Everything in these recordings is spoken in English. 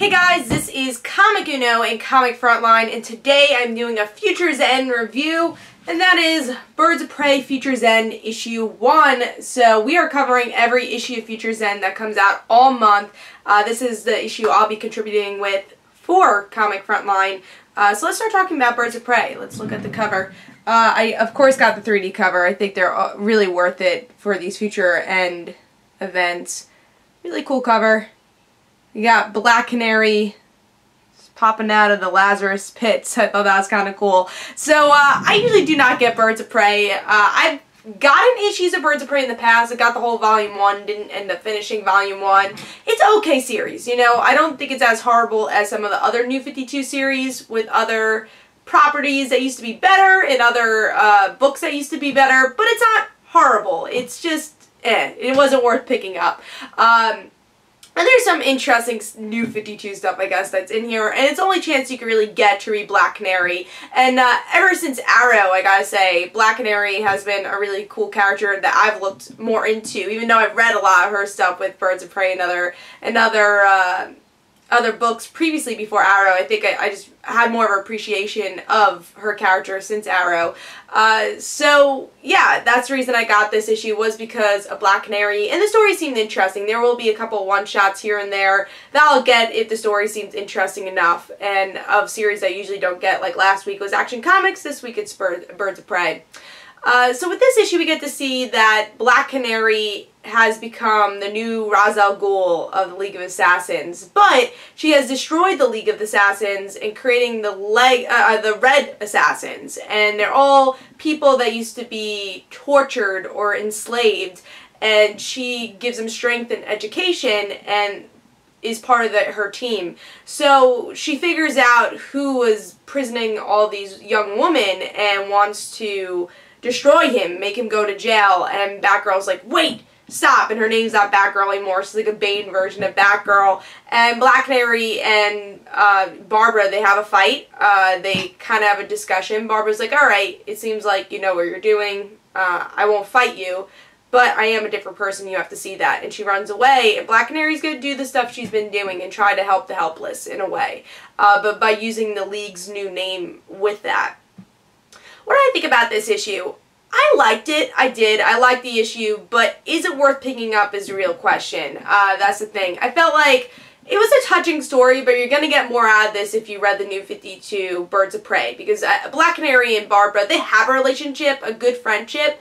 Hey guys, this is Comic Uno and Comic Frontline, and today I'm doing a Futures End review, and that is Birds of Prey Futures End issue 1. So we are covering every issue of Futures End that comes out all month. This is the issue I'll be contributing with for Comic Frontline. So let's start talking about Birds of Prey. Let's look at the cover. I, of course, got the 3D cover. I think they're really worth it for these Future End events. Really cool cover. You got Black Canary popping out of the Lazarus pits. I thought that was kind of cool. So, I usually do not get Birds of Prey. I've gotten issues of Birds of Prey in the past. I got the whole Volume 1, didn't end up finishing Volume 1. It's an okay series, you know. I don't think it's as horrible as some of the other New 52 series with other properties that used to be better and other books that used to be better, but it's not horrible. It's just, it wasn't worth picking up. And there's some interesting New 52 stuff, I guess, that's in here, and it's the only chance you can really get to read Black Canary. And ever since Arrow, I gotta say, Black Canary has been a really cool character that I've looked more into, even though I've read a lot of her stuff with Birds of Prey and other books previously before Arrow. I think I just had more of an appreciation of her character since Arrow. So yeah, that's the reason I got this issue, was because of Black Canary, and the story seemed interesting. There will be a couple one-shots here and there that I'll get if the story seems interesting enough, and of series I usually don't get, like last week was Action Comics, this week it's Birds of Prey. So with this issue we get to see that Black Canary has become the new Ra's al Ghul of the League of Assassins, but she has destroyed the League of Assassins and creating the Red Assassins, and they're all people that used to be tortured or enslaved, and she gives them strength and education and is part of her team. So she figures out who was prisoning all these young women and wants to destroy him, make him go to jail, and Batgirl's like, wait! Stop, and her name's not Batgirl anymore. She's like a Bane version of Batgirl. And Black Canary and Barbara, they have a fight. They kind of have a discussion. Barbara's like, alright, it seems like you know what you're doing. I won't fight you, but I am a different person. You have to see that. And she runs away, and Black Canary's going to do the stuff she's been doing and try to help the helpless in a way. But by using the League's new name with that. What do I think about this issue? I liked it. I did. I liked the issue, but is it worth picking up is the real question. That's the thing. I felt like it was a touching story, but you're going to get more out of this if you read the New 52 Birds of Prey, because Black Canary and Barbara, they have a relationship, a good friendship,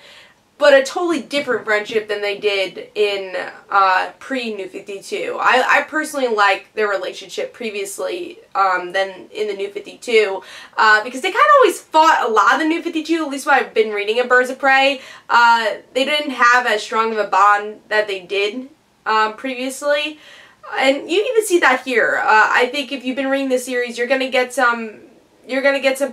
but a totally different friendship than they did in pre-New 52. I personally like their relationship previously than in the New 52 because they kind of always fought a lot of the New 52, at least what I've been reading of Birds of Prey. They didn't have as strong of a bond that they did previously, and you even see that here. I think if you've been reading this series, you're gonna get some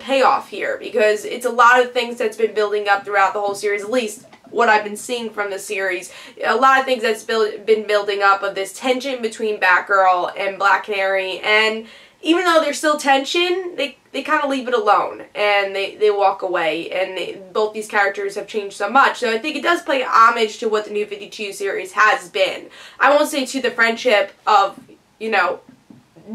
payoff here, because it's a lot of things that's been building up throughout the whole series, at least what I've been seeing from the series. A lot of things that's been building up of this tension between Batgirl and Black Canary, and even though there's still tension, they kind of leave it alone, and they walk away, and both these characters have changed so much. So I think it does play homage to what the New 52 series has been. I won't say to the friendship of, you know,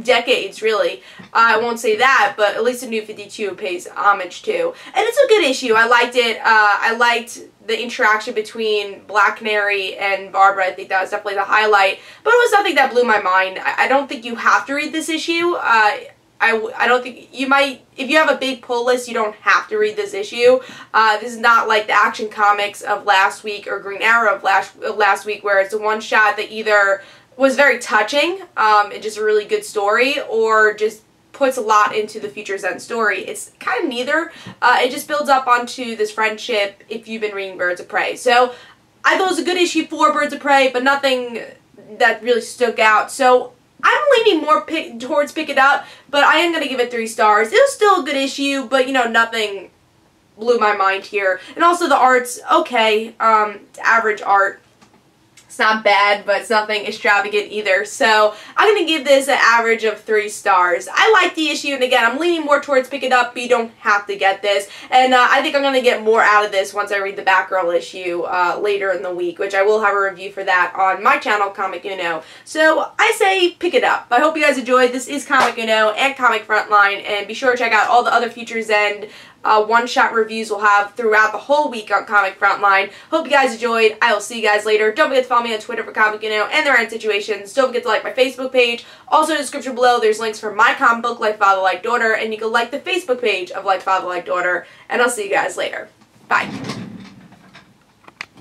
decades, really. I won't say that, but at least the New 52 pays homage to. And it's a good issue. I liked it. I liked the interaction between Black Canary and Barbara. I think that was definitely the highlight. But it was nothing that blew my mind. I don't think you have to read this issue. I don't think you might, if you have a big pull list, you don't have to read this issue. This is not like the Action Comics of last week or Green Arrow of last week, where it's a one shot that either was very touching, and just a really good story, or just puts a lot into the Futures End story. It's kind of neither. It just builds up onto this friendship if you've been reading Birds of Prey. So I thought it was a good issue for Birds of Prey, but nothing that really stuck out. So I'm leaning more towards pick it up, but I am going to give it 3 stars. It was still a good issue, but you know, nothing blew my mind here. And also the art's okay. It's average art. It's not bad, but it's nothing extravagant either. So I'm going to give this an average of 3 stars. I like the issue, and again, I'm leaning more towards pick it up, but you don't have to get this. And I think I'm going to get more out of this once I read the Batgirl issue later in the week, which I will have a review for that on my channel, Comic Uno. So I say pick it up. I hope you guys enjoyed. This is Comic Uno and Comic Frontline, and be sure to check out all the other Futures End one-shot reviews we'll have throughout the whole week on Comic Frontline. Hope you guys enjoyed. I will see you guys later. Don't forget to follow me on Twitter for Comic Uno and their end situations. Don't forget to like my Facebook page. Also in the description below, there's links for my comic book, Like Father, Like Daughter, and you can like the Facebook page of Like Father, Like Daughter. And I'll see you guys later. Bye.